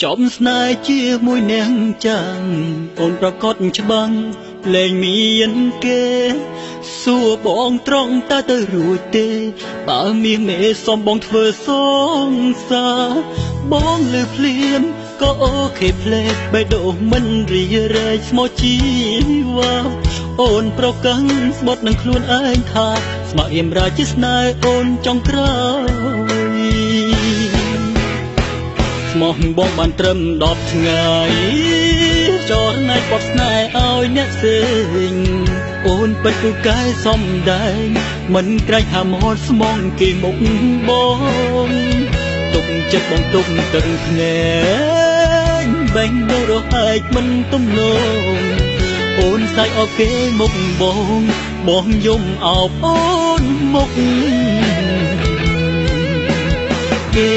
ចំស្នេហ៍ជាមួយនាងចាំងអូនប្រកបច្បាំងលែងមានគេសួរបងត្រង់តើទៅរួចទេបើមានមេសំបងធ្វើសងសារបងលើភ្លាមក៏អូខេផ្លេតបេះដូងមិនរីរែកស្មោះជីវ៉ាអូនប្រកឹងស្បត់នឹងខ្លួនឯងថាស្ម័គ្ររៀមរាជាស្នេហ៍អូនចង់ក្រោយស្មោះបងបានត្រឹម10ថ្ងៃចរណៃបត់ស្នេហ៍ឲ្យអ្នកផ្សេងអូនពិតពូកែសំដែងមិនក្រែងហាមាត់ស្មងគេមុខបងទុកចិត្តបងទុកទឹកភ្នែកបែងដូររហែកមិនទំនងអូនសាយអោគេមុខបងយំអោបអូនមុខគេ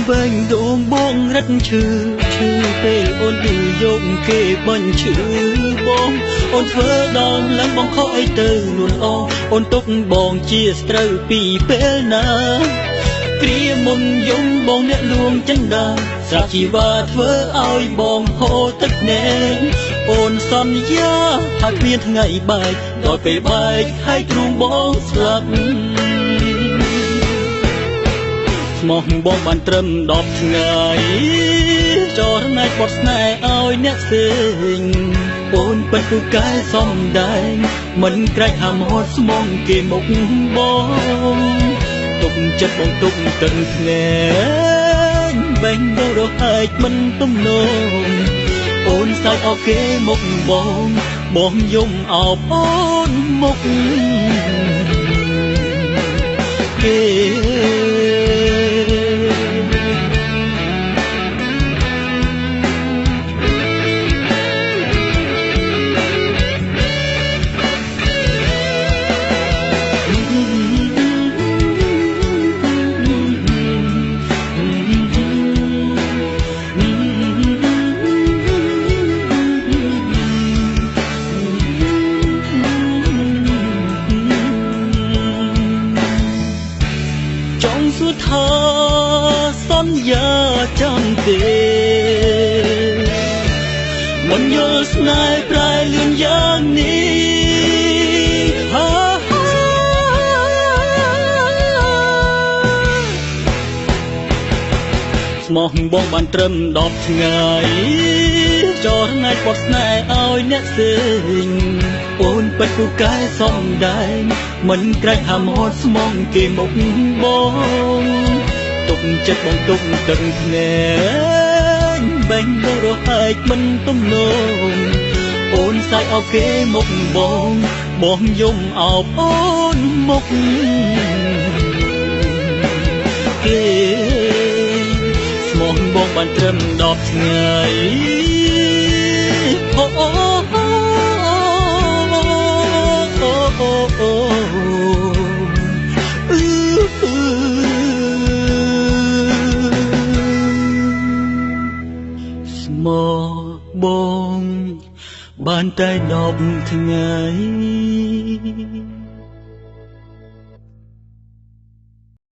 បែងដងបងរត់ឈឺពេលអូនយូរយកគេបញ្ឈឺបងអូនធ្វើដល់ឡើងបងខកអីទៅលួនអងអូនទុកបងជាស្ត្រូវពីពេលណាគ្រាមុនយំបងអ្នកលួងចិនដាស្រាប់ជីវ៉ាធ្វើឲ្យបងហូរទឹកភ្នែកអូនសន្យាថាគ្មានថ្ងៃបែកដល់ពេលបែកហើយទ្រូងបងស្លាប់ស្មោះបងបានត្រឹម10ថ្ងៃចរណៃបត់ស្នេហ៍ឲ្យអ្នកផ្សេងអូនពិតពូកែសំដែងមិនក្រែងហាមាត់ស្មងគេមុខបងទុកចិត្តបងទុកទឹកភ្នែកបែងដូររហែកមិនទំនងអូនសើចអោគេមុខបងយំអោបអូនមុខគេសួរថាសន្យាចាំទេមិនយល់ស្នេហ៍ប្រែលឿនយ៉ាងនេះស្មោះបងបានត្រឹម10ថ្ងៃចរណៃបត់ស្នេហ៍ឲ្យអ្នកផ្សេងអូនពិតពូកែសំដែងមិនក្រែងហាមាត់ស្មងគេមុខបងទុកចិត្តបងទុកទឹកភ្នែកបែងដូររហែកមិនទំនងអូនសាយអោគេមុខបងយំអោបអូនមុខគេស្មោះបងបានត្រឹម10ថ្ងៃស្មោះបងបានតែ10ថ្ងៃ